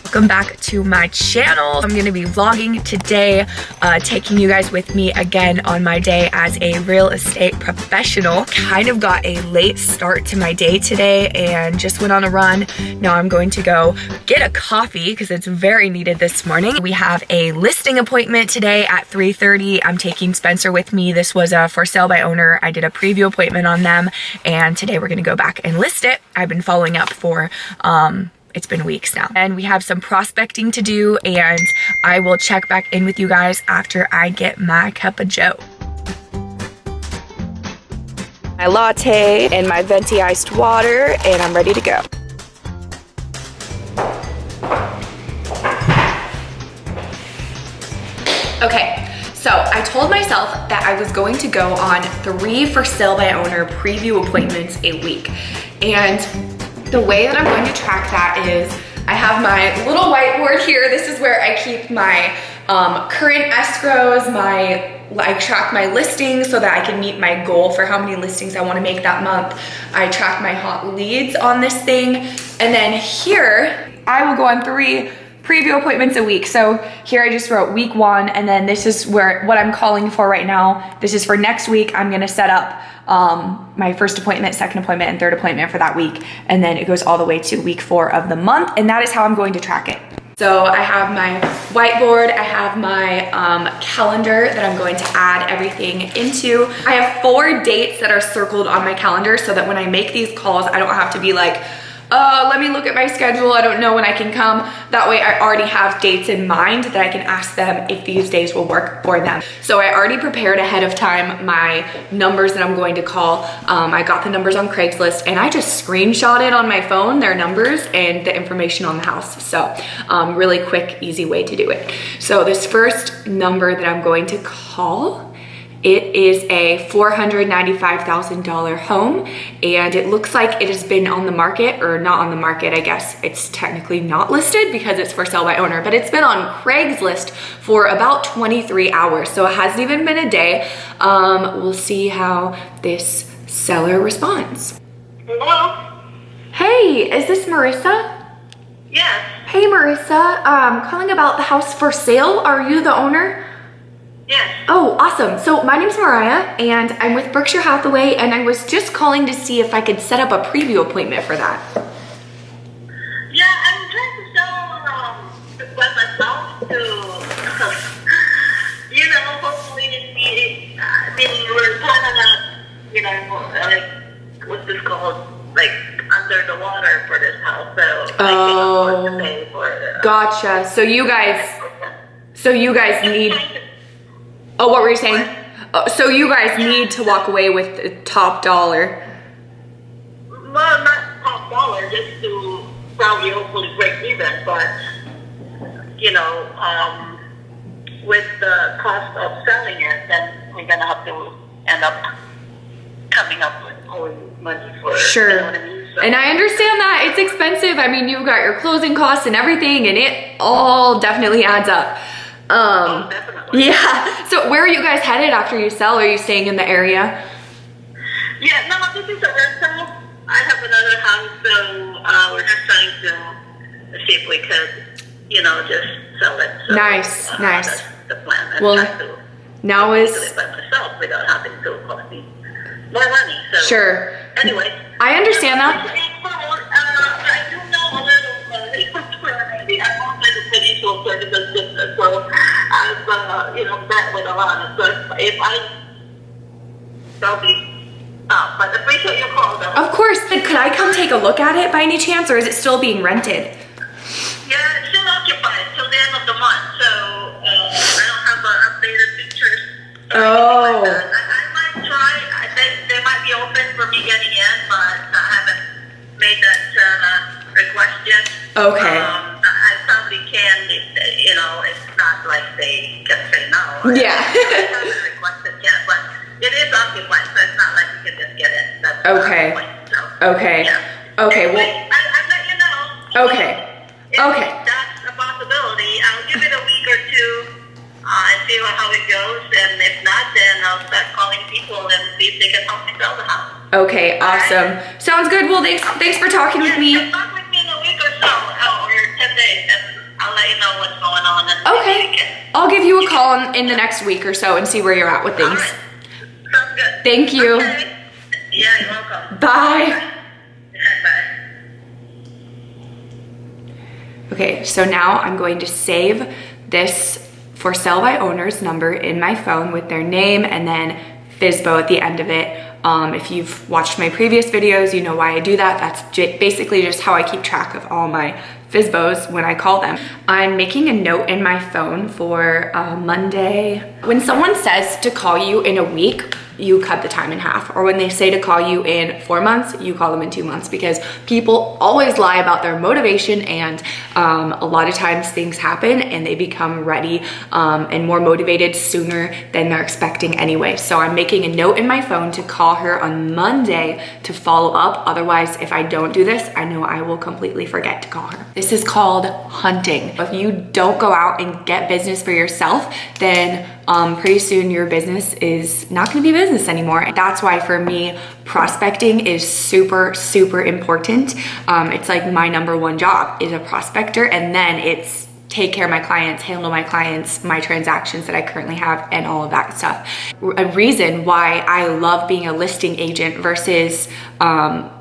Welcome back to my channel. I'm gonna be vlogging today, taking you guys with me again on my day as a real estate professional. Kind of got a late start to my day today and just went on a run. Now I'm going to go get a coffee because it's very needed this morning. We have a listing appointment today at 3:30. I'm taking Spencer with me. This was a for sale by owner. I did a preview appointment on them and today we're gonna go back and list it. I've been following up for it's been weeks now. And we have some prospecting to do and I will check back in with you guys after I get my cup of joe. My latte and my venti iced water and I'm ready to go. Okay, so I told myself that I was going to go on 3 for sale by owner preview appointments a week. And the way that I'm going to track that is I have my little whiteboard here. This is where I keep my current escrows, I track my listings so that I can meet my goal for how many listings I want to make that month. I track my hot leads on this thing. And then here, I will go on 3 preview appointments a week. So here I just wrote week 1, and then this is what I'm calling for right now. This is for next week. I'm gonna set up my first appointment, second appointment, and third appointment for that week. And then it goes all the way to week 4 of the month. And that is how I'm going to track it. So I have my whiteboard, I have my calendar that I'm going to add everything into. I have 4 dates that are circled on my calendar so that when I make these calls, I don't have to be like, let me look at my schedule, I don't know when I can come. That way I already have dates in mind that I can ask them if these days will work for them. So I already prepared ahead of time my numbers that I'm going to call. I got the numbers on Craigslist and I just screenshotted on my phone their numbers and the information on the house. So really quick, easy way to do it. So this first number that I'm going to call, it is a $495,000 home and it looks like it has been on the market, or not on the market, I guess it's technically not listed because it's for sale by owner, but it's been on Craigslist for about 23 hours. So it hasn't even been a day. We'll see how this seller responds. Hello? Hey, is this Marissa? Yes. Hey Marissa, calling about the house for sale. Are you the owner? Yes. Oh, awesome. So my name's Mariah and I'm with Berkshire Hathaway and I was just calling to see if I could set up a preview appointment for that. Yeah, I'm trying to sell by myself to, hopefully we're kind of like, what's this called? Like, under the water for this house, so I can afford to pay for it. Gotcha. So you guys need... Oh, what were you saying? Oh, so you guys need to walk away with the top dollar. Well, not top dollar, just to probably hopefully break even, but, with the cost of selling it, then we're going to have to end up coming up with more money for it. Sure. You know what I mean? So, and I understand that. It's expensive. I mean, you've got your closing costs and everything, and it all definitely adds up. definitely. Yeah. So where are you guys headed after you sell? Are you staying in the area? Yeah, no, this is a rental. I have another house, so we're just trying to see if we could, just sell it. So, Nice. That's the plan. I'm Well, trying to now do is... it by myself without having to cost me more money. So, Sure. Anyway. I understand that. I do know a little, I'm also in the financial services business, so I've, met with a lot of stuff. If I probably, but appreciate your call though. Of course. Could I come take a look at it by any chance, or is it still being rented? Yeah, it's still occupied till the end of the month, so I don't have updated pictures. Oh. Like I might try. They might be open for me getting in, but I haven't made that request yet. Okay. I probably can if it's not like they can say no. Yeah. I haven't requested yet, but it is occupied, so it's not like you can just get it. That's Okay. the point, so. Okay. Yeah. Okay. Anyway, Well. I'll let you know. Okay. If Okay. that's a possibility, I'll give it a week or 2 and see how it goes. And if not, then I'll start calling people and see if they can help me sell the house. Okay. Awesome. Sounds good. Well, thanks for talking with me. Talk with me in a week or so, or 10 days, and know, and then maybe we can. I'll give you a call in the next week or so and see where you're at with things. All right. Sounds good. Thank you. Okay. Yeah, you're welcome. Bye. Bye. Okay, so now I'm going to save this for sale by owners number in my phone with their name and then FSBO at the end of it. If you've watched my previous videos, you know why I do that. That's basically just how I keep track of all my FSBOs when I call them. I'm making a note in my phone for Monday. When someone says to call you in a week, you cut the time in half. Or when they say to call you in 4 months, you call them in 2 months, because people always lie about their motivation, and a lot of times things happen and they become ready and more motivated sooner than they're expecting anyway. So I'm making a note in my phone to call her on Monday to follow up. Otherwise, if I don't do this, I know I will completely forget to call her. This is called hunting. If you don't go out and get business for yourself, then pretty soon your business is not going to be business anymore. That's why for me, prospecting is super, super important. It's like my number one job is a prospector, and then it's take care of my clients, handle my clients, my transactions that I currently have, and all of that stuff. A reason why I love being a listing agent versus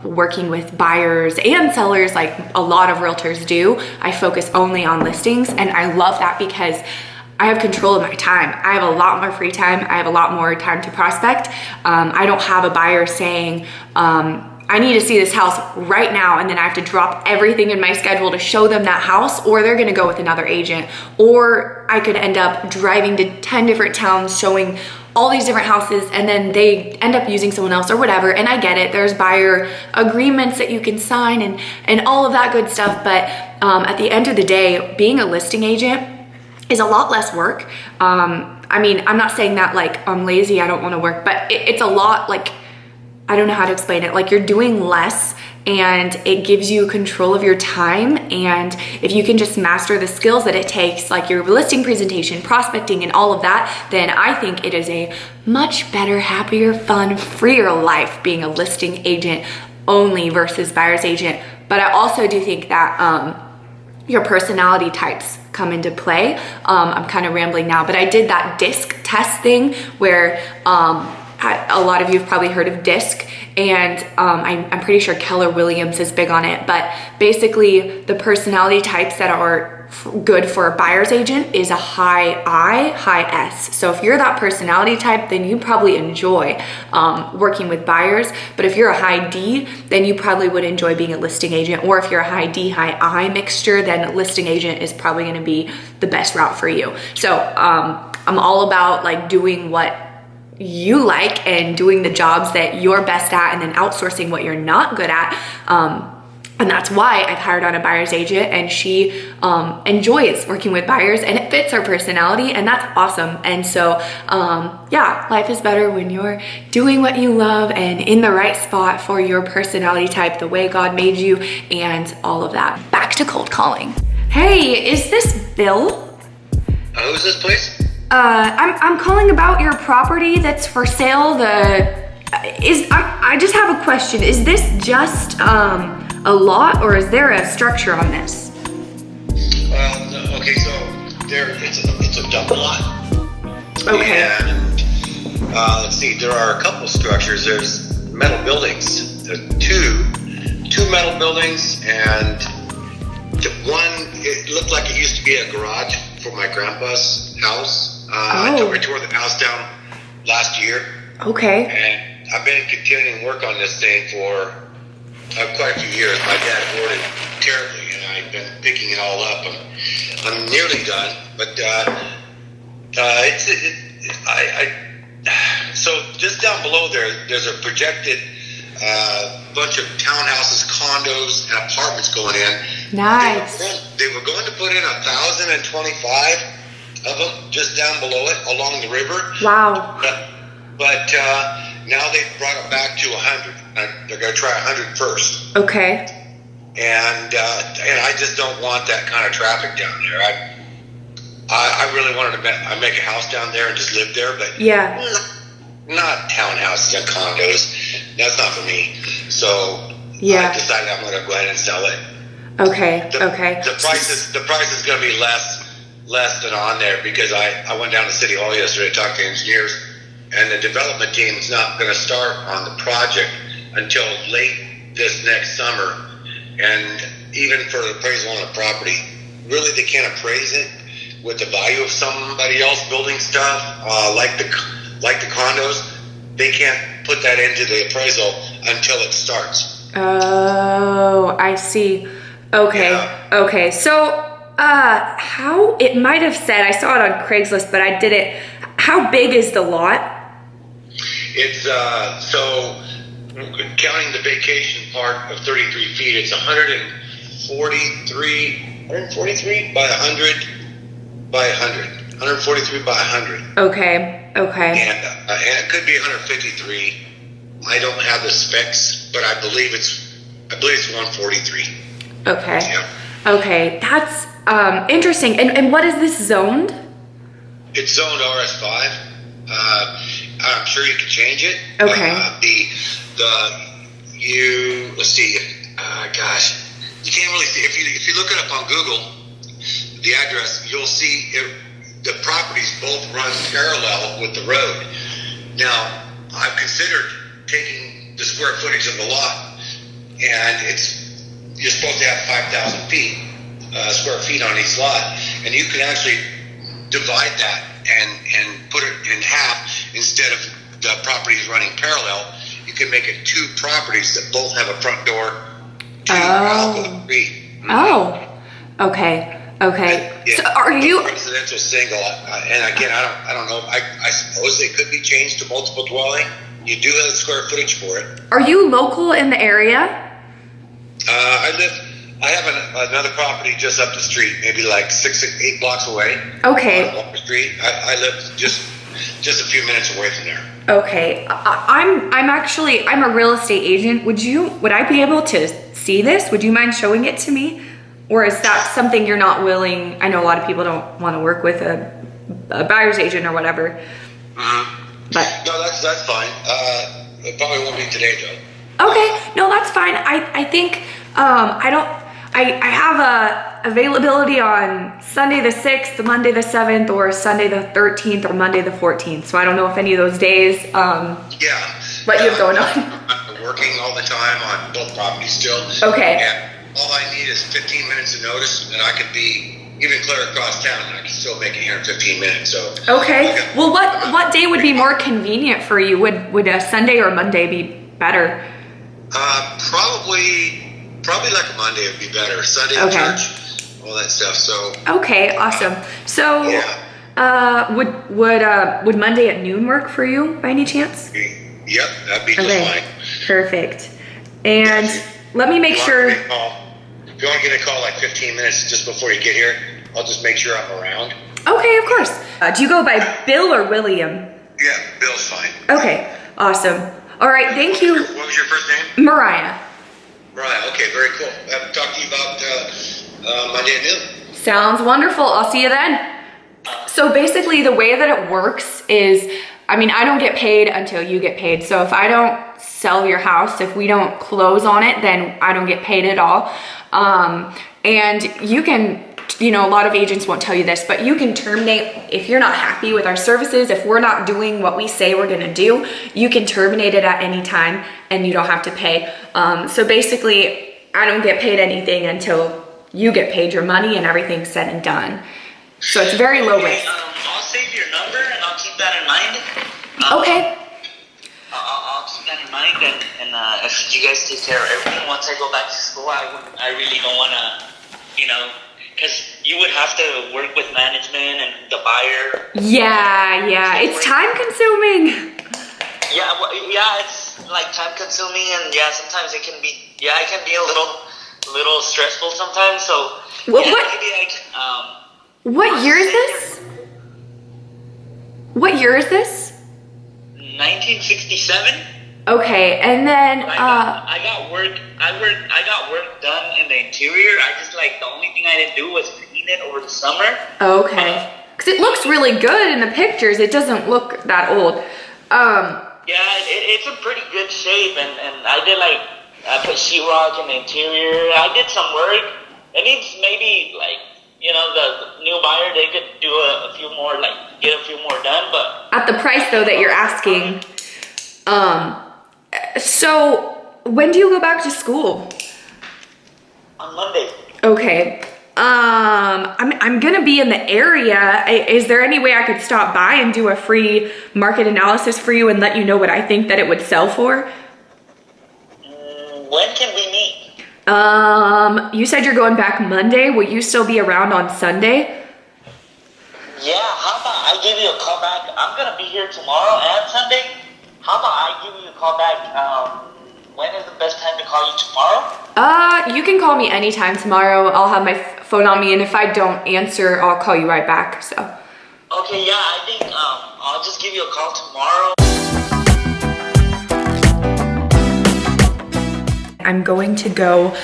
working with buyers and sellers like a lot of realtors do. I focus only on listings, and I love that because I have control of my time. I have a lot more free time. I have a lot more time to prospect. I don't have a buyer saying, I need to see this house right now, and then I have to drop everything in my schedule to show them that house, or they're gonna go with another agent. Or I could end up driving to 10 different towns showing all these different houses, and then they end up using someone else or whatever. And I get it, there's buyer agreements that you can sign and all of that good stuff. But at the end of the day, being a listing agent is a lot less work. I mean, I'm not saying that like I'm lazy, I don't wanna work, but it's a lot, like, I don't know how to explain it. Like, you're doing less and it gives you control of your time. And if you can just master the skills that it takes, like your listing presentation, prospecting, and all of that, then I think it is a much better, happier, fun, freer life being a listing agent only versus buyer's agent. But I also do think that your personality types come into play. I'm kind of rambling now, but I did that DISC test thing where a lot of you have probably heard of DISC, and I'm pretty sure Keller Williams is big on it. But basically, the personality types that are good for a buyer's agent is a high I, high S. So if you're that personality type, then you probably enjoy working with buyers. But if you're a high D, then you probably would enjoy being a listing agent. Or if you're a high D, high I mixture, then listing agent is probably going to be the best route for you. So I'm all about like doing what you like and doing the jobs that you're best at, and then outsourcing what you're not good at. And that's why I've hired on a buyer's agent, and she enjoys working with buyers, and it fits her personality, and that's awesome. And so, yeah, life is better when you're doing what you love and in the right spot for your personality type, the way God made you, and all of that. Back to cold calling. Hey, is this Bill? Who's this, please? I'm calling about your property that's for sale. I just have a question. Is this just a lot, or is there a structure on this? Well, okay, so it's a double lot. Okay. And let's see, there are a couple structures. There's metal buildings. There's two metal buildings, and one, it looked like it used to be a garage for my grandpa's house. I tore the house down last year. Okay. And I've been continuing work on this thing for quite a few years. My dad hoarded terribly, and I've been picking it all up. I'm nearly done, but so just down below there's a projected bunch of townhouses, condos, and apartments going in. Nice. They were going to put in 1,025 of them just down below it along the river. Wow. But now they've brought it back to 100. They're going to try 100 first. Okay. And I just don't want that kind of traffic down there. I really wanted to make a house down there and just live there, but yeah, not townhouses and condos. That's not for me. So yeah, I decided I'm going to go ahead and sell it. Okay. The price is going to be less less than on there because I went down to City Hall yesterday to talk to engineers, and the development team is not going to start on the project until late this next summer. And even for the appraisal on the property, really they can't appraise it with the value of somebody else building stuff, like the condos. They can't put that into the appraisal until it starts. Oh, I see. Okay. Yeah. Okay. So, how, it might have said, I saw it on Craigslist, but I didn't. How big is the lot? It's, so counting the vacation part of 33 feet, it's 143 by 100 by 100. 143 by 100. Okay. Okay. And it could be 153. I don't have the specs, but I believe it's 143. Okay. Yeah. Okay. That's interesting. And what is this zoned? It's zoned RS5. I'm sure you can change it. Okay. Let's see. Gosh, you can't really see. If you look it up on Google, the address, you'll see the properties both run parallel with the road. Now, I've considered taking the square footage of the lot, and you're supposed to have 5,000 square feet on each lot, and you can actually divide that and put it in half. Instead of the properties running parallel, you can make it two properties that both have a front door to out of the street. Mm-hmm. Oh, okay. Okay. Yeah, so are you residential single? And again, I don't know. I suppose they could be changed to multiple dwelling. You do have the square footage for it. Are you local in the area? I have another property just up the street, maybe like 6-8 blocks away. Okay. On Walker Street. I live just a few minutes away from there. Okay. I'm a real estate agent. Would I be able to see this? Would you mind showing it to me? Or is that something you're not willing? I know a lot of people don't want to work with a buyer's agent or whatever. Mm-hmm. But no, that's fine. It probably won't be today though. Okay, no, that's fine. I think I have a availability on Sunday the 6th, Monday the 7th, or Sunday the 13th, or Monday the 14th. So I don't know if any of those days. What you have going on? I'm working all the time on both properties still. Okay. And all I need is 15 minutes of notice, and I could be even clear across town, and I can still make it here in 15 minutes. So. Okay. Well, what day would be more convenient for you? Would a Sunday or Monday be better? Probably like a Monday would be better. Sunday at church, all that stuff. So. Okay, awesome. So, yeah. Would Monday at noon work for you by any chance? Yep, that'd be just fine. Perfect. And let me make sure. If you want to get a call like 15 minutes just before you get here, I'll just make sure I'm around. Okay, of course. Do you go by Bill or William? Yeah, Bill's fine. Okay, awesome. All right, thank you. What was your first name? Mariah. Mariah, okay, very cool. I'll talk to you about Monday at noon. Sounds wonderful. I'll see you then. So basically the way that it works is, I don't get paid until you get paid. So if I don't sell your house, if we don't close on it, then I don't get paid at all. And you can, a lot of agents won't tell you this, but you can terminate if you're not happy with our services. If we're not doing what we say we're going to do, you can terminate it at any time and you don't have to pay. So basically I don't get paid anything until you get paid your money and everything's said and done. So it's very low risk. I'll save your number and I'll keep that in mind. Okay. I'll keep that in mind, and if you guys take care of everything once I go back to school, I really don't want to, because you would have to work with management and the buyer. Yeah, it's time consuming. Yeah, it's like time consuming, and sometimes it can be a little stressful sometimes. So maybe I can. What year is this? What year is this? 1967. Okay, and then I got work done in the interior. I just the only thing I didn't do was clean it over the summer. Okay, because it looks really good in the pictures. It doesn't look that old. It's in pretty good shape, and I put sheetrock in the interior. I did some work. It needs maybe you know, the new buyer, they could do a few more, like get a few more done, but at the price though that you're asking. So when do you go back to school? on Monday. Okay. I'm gonna be in the area. Is there any way I could stop by and do a free market analysis for you and let you know what I think that it would sell for? When can we meet? You said you're going back Monday. Will you still be around on Sunday? Yeah, how about I give you a call back? I'm gonna be here tomorrow and Sunday. How about I give you a call back? When is the best time to call you tomorrow? You can call me anytime tomorrow. I'll have my phone on me, and if I don't answer, I'll call you right back, so. Okay, yeah, I think I'll just give you a call tomorrow. I'm going to go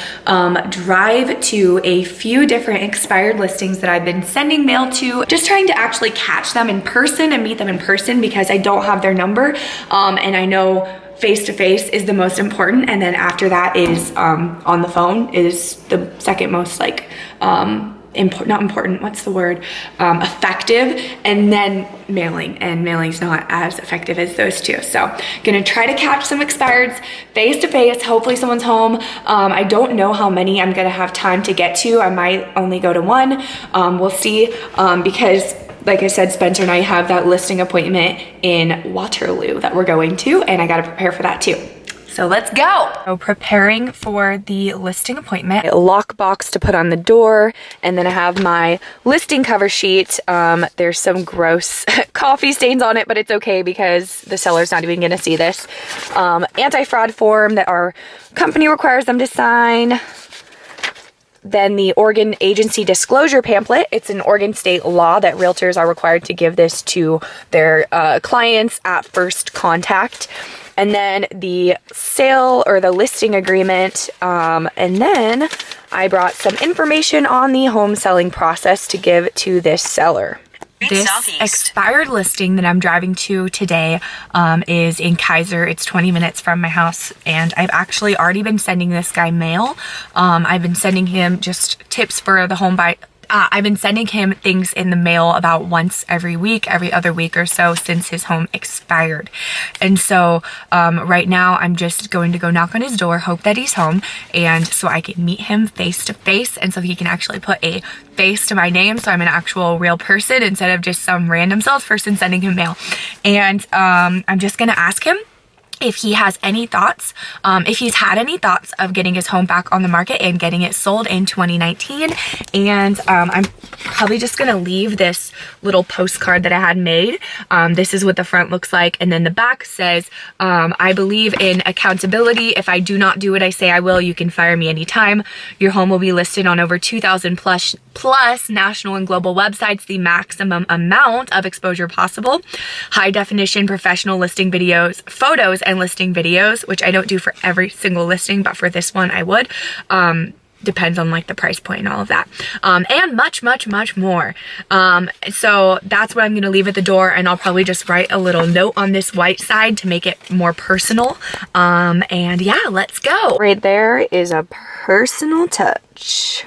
drive to a few different expired listings that I've been sending mail to, just trying to actually catch them in person and meet them in person because I don't have their number, and I know face-to-face is the most important, and then after that is on the phone is the second most like not important, what's the word, effective, and then mailing, and mailing's not as effective as those two. So gonna try to catch some expireds face-to-face. Hopefully someone's home. I don't know how many I'm gonna have time to get to. I might only go to one. We'll see, because like I said, Spencer and I have that listing appointment in Waterloo that we're going to, and I gotta prepare for that too. So let's go. So preparing for the listing appointment. A lockbox to put on the door, and then I have my listing cover sheet. There's some gross coffee stains on it, but it's okay because the seller's not even gonna see this. Anti-fraud form that our company requires them to sign. Then the Oregon agency disclosure pamphlet. It's an Oregon state law that realtors are required to give this to their clients at first contact. And then the sale or the listing agreement. And then I brought some information on the home selling process to give to this seller. This expired listing that I'm driving to today is in Kaiser. It's 20 minutes from my house, and I've actually already been sending this guy mail. I've been sending him just tips for the home buy. I've been sending him things in the mail about once every week, every other week or so since his home expired. And so right now I'm just going to go knock on his door, hope that he's home, and so I can meet him face to face, and so he can actually put a face to my name, so I'm an actual real person instead of just some random salesperson sending him mail. And I'm just gonna ask him if he has any thoughts, if he's had any thoughts of getting his home back on the market and getting it sold in 2019. And I'm probably just gonna leave this little postcard that I had made. This is what the front looks like, and then the back says, I believe in accountability. If I do not do what I say I will, you can fire me anytime. Your home will be listed on over 2,000 plus national and global websites, the maximum amount of exposure possible. High definition professional listing videos, photos, and listing videos, which I don't do for every single listing, but for this one I would. Depends on like the price point and all of that, and much more. So that's what I'm gonna leave at the door, and I'll probably just write a little note on this white side to make it more personal. And yeah, let's go. Right there is a personal touch.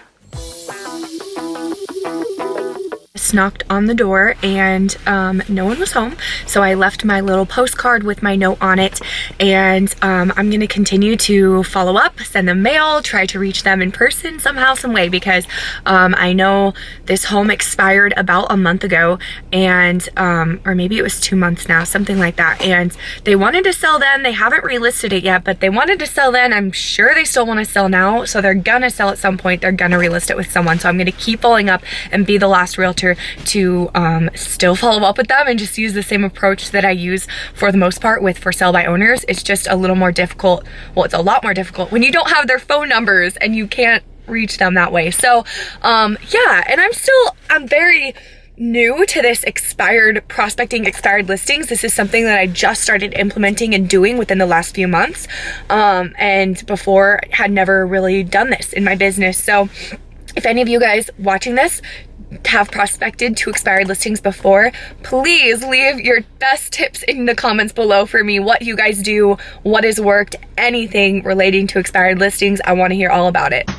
Knocked on the door, and no one was home, so I left my little postcard with my note on it, and I'm going to continue to follow up, send them mail, try to reach them in person somehow, some way, because I know this home expired about a month ago, and or maybe it was 2 months now, something like that, and they wanted to sell then. They haven't relisted it yet, but they wanted to sell then. I'm sure they still want to sell now, so they're gonna sell at some point. They're gonna relist it with someone, so I'm gonna keep following up and be the last realtor to still follow up with them and just use the same approach that I use for the most part with for sale by owners. It's just a little more difficult. Well, it's a lot more difficult when you don't have their phone numbers and you can't reach them that way. So yeah, and I'm very new to this prospecting expired listings. This is something that I just started implementing and doing within the last few months, and before had never really done this in my business. So if any of you guys watching this have prospected to expired listings before, please leave your best tips in the comments below for me. What you guys do, what has worked, anything relating to expired listings. I want to hear all about it.